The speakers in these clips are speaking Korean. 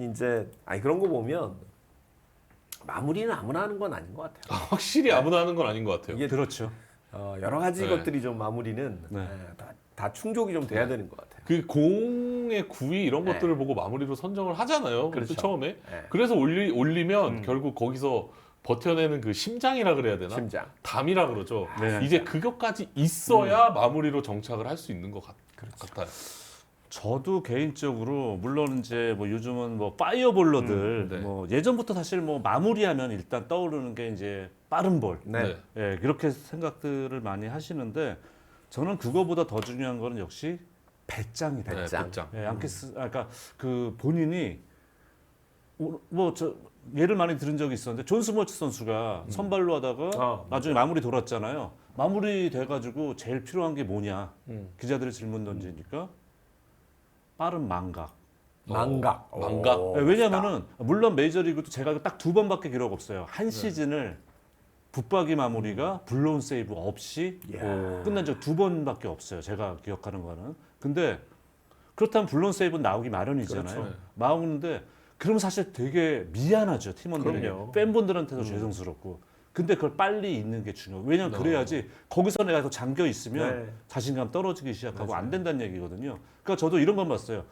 이제 아니 그런 거 보면 마무리는 아무나 하는 건 아닌 것 같아요. 확실히 아무나 하는 건 아닌 것 같아요. 이게 그렇죠. 여러 가지 네. 것들이 좀 마무리는 네. 다 충족이 좀 돼야 되는 것 같아요. 그 공의 구위 이런 네. 것들을 보고 마무리로 선정을 하잖아요. 그렇죠. 처음에. 네. 그래서 올리면 결국 거기서 버텨내는 그 심장이라 그래야 되나? 심장. 담이라 그러죠. 네. 이제 그것까지 있어야 마무리로 정착을 할 수 있는 것 같아요. 저도 개인적으로 물론 이제 뭐 요즘은 뭐 파이어볼러들 네. 뭐 예전부터 사실 뭐 마무리하면 일단 떠오르는 게 이제 빠른 볼. 네. 예, 그렇게 생각들을 많이 하시는데 저는 그거보다 더 중요한 거는 역시 배짱이다. 네, 배짱. 배짱. 예, 그러니까 그 본인이 뭐 저 예를 많이 들은 적이 있었는데 존 스몰츠 선수가 선발로 하다가 나중에 마무리 돌았잖아요. 마무리 돼가지고 제일 필요한 게 뭐냐? 기자들이 질문 던지니까 빠른 망각. 망각. 망각. 오, 예, 왜냐면은 물론 메이저리그도 제가 딱 2번밖에 기록 없어요. 한 시즌을 붙박이 마무리가 블로운 세이브 없이 끝난 적 2번밖에 없어요. 제가 기억하는 거는. 근데 그렇다면 블로운 세이브는 나오기 마련이잖아요. 그렇죠. 나오는데 그럼 사실 되게 미안하죠. 팀원들이. 그럼요. 팬분들한테도 죄송스럽고. 근데 그걸 빨리 있는 게 중요해요. 왜냐면 그래야지 거기서 내가 더 잠겨 있으면 네. 자신감 떨어지기 시작하고 안 된다는 얘기거든요. 그러니까 저도 이런 건 봤어요.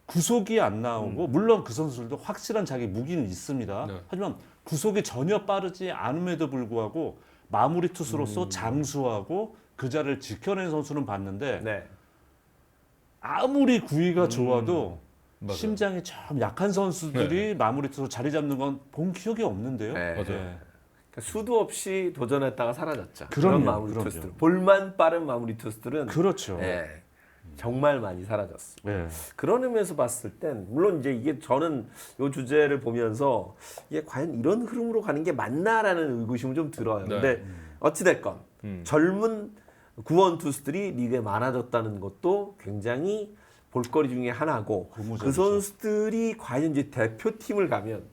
구속이 안 나오고 물론 그 선수들도 확실한 자기 무기는 있습니다. 네. 하지만 구속이 전혀 빠르지 않음에도 불구하고 마무리 투수로서 장수하고 그 자리를 지켜낸 선수는 봤는데 네. 아무리 구위가 좋아도 맞아요. 심장이 좀 약한 선수들이 마무리 투수 자리 잡는 건 본 기억이 없는데요. 네. 맞아요. 그러니까 수도 없이 도전했다가 사라졌죠. 그럼요, 그런 마무리 그럼요. 투수들. 볼만 빠른 마무리 투수들은 그렇죠. 네, 정말 많이 사라졌어. 네. 그런 의미에서 봤을 땐 물론 이제 이게 저는 이 주제를 보면서 이게 과연 이런 흐름으로 가는 게 맞나라는 의구심은 좀 들어요. 네. 근데 어찌 됐건 젊은 구원 투수들이 리그에 많아졌다는 것도 굉장히 볼거리 중에 하나고 고무적이죠. 그 선수들이 과연 이제 대표팀을 가면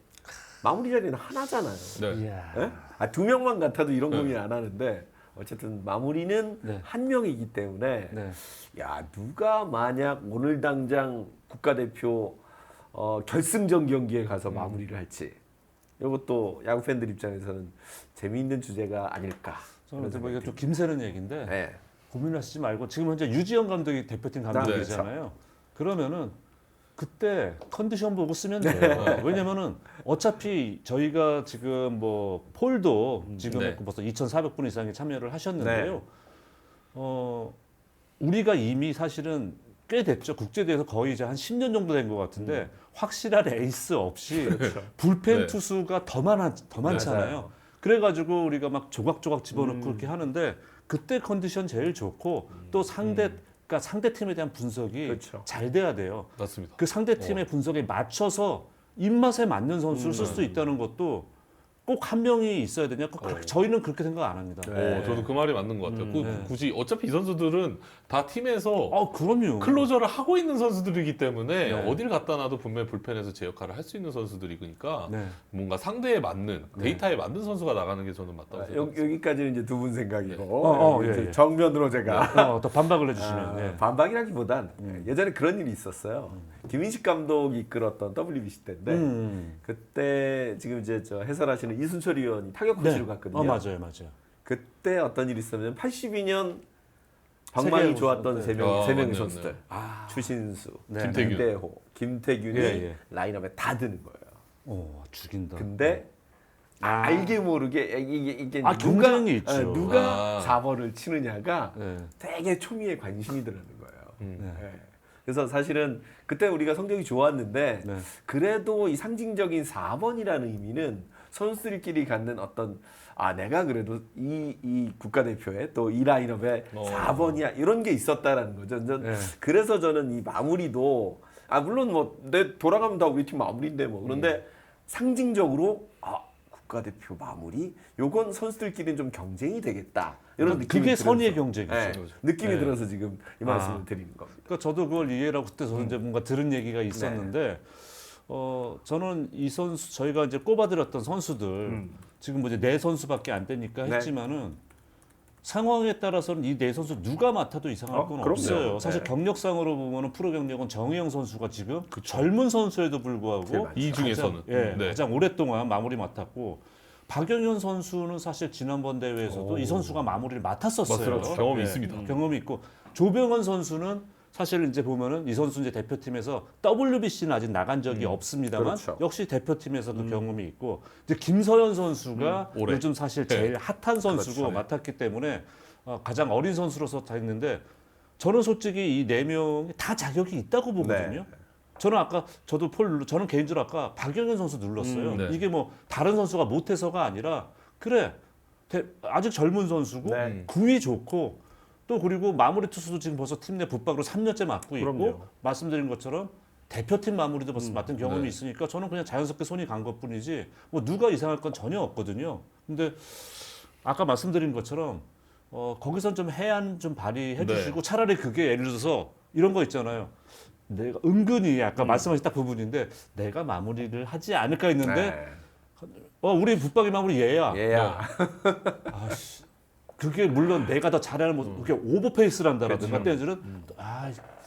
마무리 자리는 하나잖아요. 네. 이야. 예? 두 명만 같아도 이런 고민 안 하는데 어쨌든 마무리는 네. 한 명이기 때문에 네. 야 누가 만약 오늘 당장 국가대표 결승전 경기에 가서 마무리를 할지 이것도 야구 팬들 입장에서는 재미있는 주제가 아닐까. 저는 이제 뭐 이게 좀 김새는 얘기인데 네. 고민하시지 말고 지금 현재 유지영 감독이 대표팀 감독이잖아요. 그러면은 그때 컨디션 보고 쓰면 돼요. 왜냐면은 어차피 저희가 지금 뭐 폴도 지금 네. 벌써 2,400분 이상이 참여를 하셨는데요. 네. 우리가 이미 사실은 꽤 됐죠. 국제대회에서 거의 이제 한 10년 정도 된 것 같은데 확실한 에이스 없이 불펜 네. 투수가 더 많잖아요. 맞아요. 그래가지고 우리가 막 조각조각 집어넣고 그렇게 하는데 그때 컨디션 제일 좋고 또 그러니까 상대 팀에 대한 분석이 그렇죠. 잘 돼야 돼요. 맞습니다. 그 상대 팀의 분석에 맞춰서 입맛에 맞는 선수를 쓸 수 있다는 것도 꼭 한 명이 있어야 되냐? 저희는 그렇게 생각 안 합니다. 네. 저도 그 말이 맞는 것 같아요. 네. 굳이 어차피 이 선수들은 다 팀에서 그럼요. 클로저를 하고 있는 선수들이기 때문에 네. 어딜 갖다 놔도 분명히 불펜에서 제 역할을 할 수 있는 선수들이니까 네. 뭔가 상대에 맞는 데이터에 맞는 선수가 나가는 게 저는 맞다고 생각합니다. 여기까지는 이제 두 분 생각이고 예, 이제 예. 정면으로 제가 더 반박을 해주시면. 반박이라기보단 예전에 그런 일이 있었어요. 김인식 감독이 이끌었던 WBC 때인데 그때 지금 이제 저 해설하시는 이순철 의원이 타격 코치로 갔거든요. 맞아요. 그때 어떤 일이 있었냐면 82년 방망이 세계 좋았던 우승, 세 명의 맞네요, 선수들 맞네요. 추신수, 네. 김태균. 이대호, 김태균이 예. 라인업에 다 드는 거예요. 죽인다. 근데 알게 모르게 이게 경쟁이 있죠. 누가 4번을 치느냐가 네. 되게 초미의 관심이 들어는 거예요. 네. 네. 그래서 사실은 그때 우리가 성적이 좋았는데 네. 그래도 이 상징적인 4번이라는 의미는 선수들끼리 갖는 어떤 내가 그래도 이 국가대표에 또 이 라인업에 4번이야 이런 게 있었다라는 거죠. 네. 그래서 저는 이 마무리도 물론 뭐 내 돌아가면 다 우리 팀 마무리인데 뭐 그런데 상징적으로 국가대표 마무리 요건 선수들끼리는 좀 경쟁이 되겠다 이런 느낌이 그게 들어서. 선의의 경쟁이죠. 네, 느낌이 네. 들어서 지금 이 말씀을 드리는 겁니다. 그러니까 저도 그걸 이해하고 그때 저는 이제 뭔가 들은 얘기가 있었는데 저는 이 선수 저희가 이제 꼽아드렸던 선수들 지금 뭐 이제 4선수밖에 안 되니까 네. 했지만은 상황에 따라서는 이 네 선수 누가 맡아도 이상할 건 그럼요. 없어요. 사실 네. 경력상으로 보면은 프로 경력은 정우영 선수가 지금 젊은 선수에도 불구하고 제일 많죠. 이 중에서는 네. 가장 오랫동안 마무리 맡았고 박영현 선수는 사실 지난번 대회에서도 이 선수가 마무리를 맡았었어요. 맞습니다. 경험이 예, 있습니다. 경험이 있고 조병헌 선수는 사실 이제 보면은 이 선수 이제 대표팀에서 WBC는 아직 나간 적이 없습니다만 그렇죠. 역시 대표팀에서도 경험이 있고 이제 김서현 선수가 올해. 요즘 사실 제일 핫한 선수고 그렇죠. 맡았기 때문에 가장 어린 선수로서 다 했는데 저는 솔직히 이 네 명이 다 자격이 있다고 보거든요. 저는 아까 저도 저는 개인적으로 아까 박영현 선수 눌렀어요. 네. 이게 뭐 다른 선수가 못해서가 아니라 그래 아직 젊은 선수고 네. 구위 좋고 또 그리고 마무리 투수도 지금 벌써 팀 내 붙박으로 3년째 맡고 있고 그럼요. 말씀드린 것처럼 대표팀 마무리도 벌써 맡은 경험이 네. 있으니까 저는 그냥 자연스럽게 손이 간 것뿐이지 뭐 누가 이상할 건 전혀 없거든요. 근데 아까 말씀드린 것처럼 거기선 좀 해안 좀 발휘해 네. 주시고 차라리 그게 예를 들어서 이런 거 있잖아요. 내가 은근히 아까 말씀하신 딱 부분인데 내가 마무리를 하지 않을까 했는데 우리 붙박이 마무리 얘야. 얘야. 아씨. 그게 물론 내가 더 잘하는 모습, 그게 오버페이스란다라든가 때는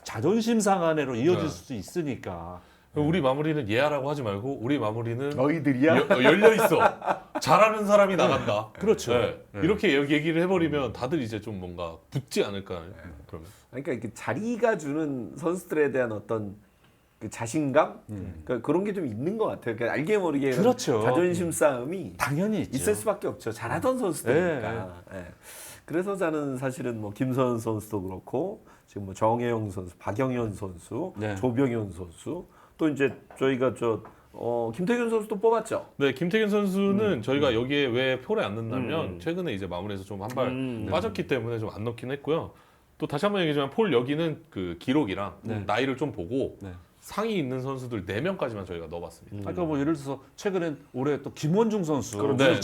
자존심 상한으로 이어질 네. 수도 있으니까. 우리 마무리는 예하라고 하지 말고 우리 마무리는 너희들이야? 열려 있어. 잘하는 사람이 나간다. 그렇죠. 네. 이렇게 얘기를 해버리면 다들 이제 좀 뭔가 붙지 않을까. 그러면. 그러니까 이렇게 자리가 주는 선수들에 대한 어떤 그 자신감, 그러니까 그런 게 좀 있는 것 같아요. 그러니까 알게 모르게 이런 그렇죠. 자존심 싸움이 당연히 있죠. 있을 수밖에 없죠. 잘하던 선수들이니까. 예. 그래서 저는 사실은 뭐 김서현 선수도 그렇고 지금 뭐 정혜영 선수, 박영현 선수, 네. 조병현 선수, 또 이제 저희가 김태균 선수도 뽑았죠. 네, 김태균 선수는 저희가 여기에 왜 표를 안 넣냐면 최근에 이제 마무리에서 좀 한 발 빠졌기 때문에 좀 안 넣긴 했고요. 또 다시 한번 얘기하지만 폴 여기는 그 기록이랑 나이를 좀 보고 네. 상위 있는 선수들 4명까지만 저희가 넣어봤습니다. 아까 뭐 예를 들어서 최근에 올해 또 김원중 선수 네,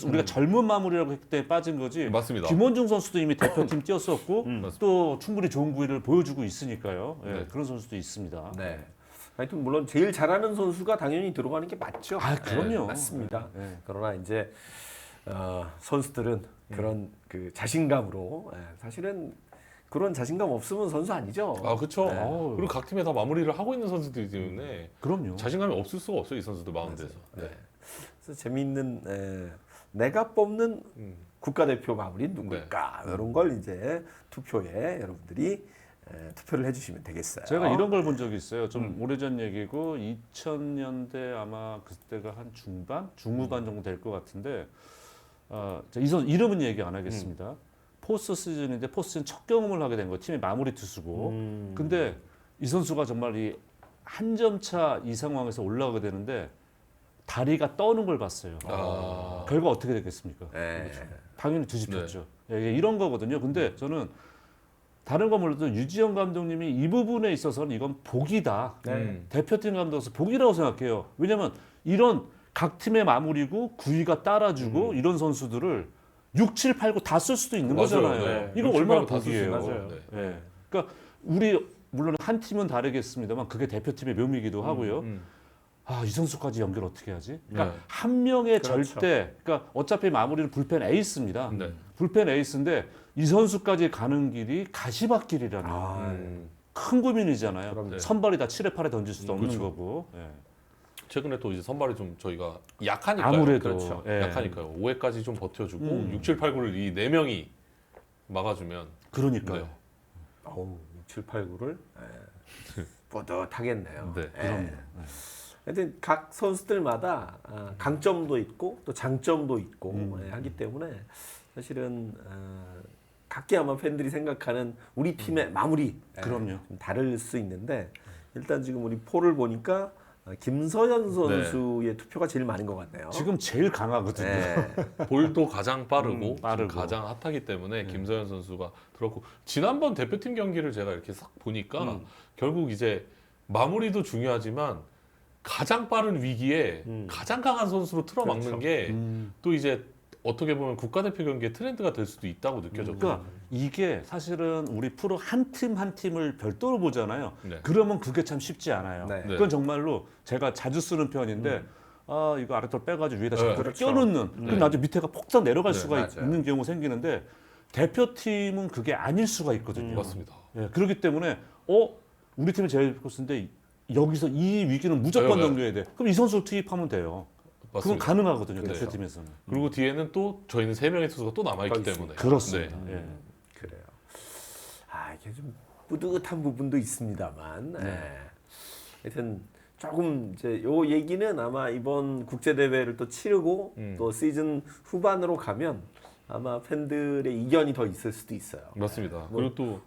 우리가 젊은 마무리라고 했을 때 빠진 거지. 맞습니다. 김원중 선수도 이미 대표팀 뛰었었고 또 충분히 좋은 구위를 보여주고 있으니까요. 예, 네. 그런 선수도 있습니다. 네. 하여튼 물론 제일 잘하는 선수가 당연히 들어가는 게 맞죠. 그럼요. 네, 맞습니다. 네. 그러나 이제 선수들은 그런 그 자신감으로 사실은 그런 자신감 없으면 선수 아니죠. 아, 그렇죠. 네. 그리고 각 팀에 다 마무리를 하고 있는 선수들이기 때문에 그럼요. 자신감이 없을 수가 없어요, 이 선수들 마운드에서. 네. 그래서 재미있는 내가 뽑는 국가대표 마무리는 누굴까 이런 걸 이제 투표에 여러분들이 투표를 해주시면 되겠어요. 제가 이런 걸 본 적이 있어요. 좀 오래전 얘기고 2000년대 아마 그때가 한 중후반 정도 될 것 같은데 이 선수 이름은 얘기 안 하겠습니다. 포스트 시즌인데 포스트 시즌 첫 경험을 하게 된 거예요. 팀의 마무리 투수고. 근데 이 선수가 정말 이 한 점 차 이 상황에서 올라가게 되는데 다리가 떠는 걸 봤어요. 결과 어떻게 되겠습니까? 네. 당연히 뒤집혔죠. 예, 이런 거거든요. 근데 저는 다른 건 몰라도 유지영 감독님이 이 부분에 있어서는 이건 복이다. 대표팀 감독으로서 복이라고 생각해요. 왜냐면 이런 각 팀의 마무리고 구위가 따라주고 이런 선수들을 6, 7, 8, 9 다 쓸 수도 있는 맞아요. 거잖아요. 네. 이거 6, 7, 얼마나 8, 9다쓸수 복이에요. 있는 거죠. 네. 예. 그러니까 우리 물론 한 팀은 다르겠습니다만 그게 대표팀의 묘미이기도 하고요. 이 선수까지 연결 어떻게 하지? 그러니까 네. 한 명의 그렇죠. 절대, 그러니까 어차피 마무리는 불펜 에이스입니다. 네. 불펜 에이스인데 이 선수까지 가는 길이 가시밭길이라는 큰 고민이잖아요. 그럼요. 선발이 다 7회 8회 던질 수도 없는 그렇죠. 거고. 예. 최근에 또 이제 선발이 좀 저희가 약하니까요. 아무래도 그렇죠. 예. 약하니까요. 5회까지 좀 버텨주고 6, 7, 8, 9를 이 4명이 막아주면 그러니까요. 네. 6, 7, 8, 9를 뿌듯하겠네요. 네. 그럼요. 하여튼 각 선수들마다 강점도 있고 또 장점도 있고 하기 때문에 사실은 각기 아마 팬들이 생각하는 우리 팀의 마무리 그럼요. 좀 다를 수 있는데 일단 지금 우리 폴을 보니까 김서현 선수의 투표가 제일 많은 것 같네요. 지금 제일 강하거든요. 네. 볼도 가장 빠르고, 빠르고. 가장 핫하기 때문에 김서현 선수가 들었고 지난번 대표팀 경기를 제가 이렇게 싹 보니까 결국 이제 마무리도 중요하지만 가장 빠른 위기에 가장 강한 선수로 틀어막는 그렇죠. 게 또 이제 어떻게 보면 국가대표 경기의 트렌드가 될 수도 있다고 느껴졌거든요. 그러니까 이게 사실은 우리 프로 한 팀 한 팀을 별도로 보잖아요. 네. 그러면 그게 참 쉽지 않아요. 네. 그건 정말로 제가 자주 쓰는 표현인데 이거 아래로 빼가지고 위에다 네. 자꾸 그렇죠. 껴놓는 그럼 나중에 밑에가 폭삭 내려갈 네, 수가 맞아요. 있는 경우 생기는데 대표팀은 그게 아닐 수가 있거든요. 맞습니다. 예, 그렇기 때문에 우리 팀이 제일 코스인데 여기서 이 위기는 무조건 네, 네. 넘겨야 돼. 그럼 이 선수를 투입하면 돼요. 그건 맞습니다. 가능하거든요. 그렇죠. 대표팀에서는. 그리고 뒤에는 또 저희는 3명의 투수가 또 남아있기 때문에 그렇습니다. 네. 예. 그래요. 이게 좀 뿌듯한 부분도 있습니다만, 네. 하여튼 조금 이제 요 얘기는 아마 이번 국제 대회를 또 치르고 또 시즌 후반으로 가면 아마 팬들의 이견이 더 있을 수도 있어요. 맞습니다. 그리고 또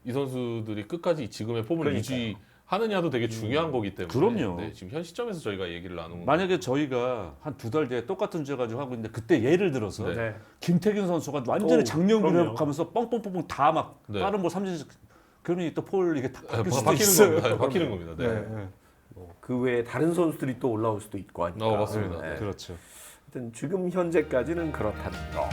이 선수들이 끝까지 지금의 폼을 그러니까요. 유지하느냐도 되게 중요한 거기 때문에 그럼요. 네, 지금 현 시점에서 저희가 얘기를 나누는 만약에 저희가 한 2달 뒤에 똑같은 주제 가지고 하고 있는데 그때 예를 들어서 네. 김태균 선수가 완전히 오, 장명기를 그럼요. 회복하면서 뻥뻥뻥뻥 다 막 네. 빠른 볼 삼진 그러니 또 폴 이게 다 바뀔 수도 바뀌는 있어요. 겁니다. 바뀌는 겁니다. 네. 네. 그 외에 다른 선수들이 또 올라올 수도 있고 하니까. 맞습니다. 네. 그렇죠. 하여튼 지금 현재까지는 그렇다는 거.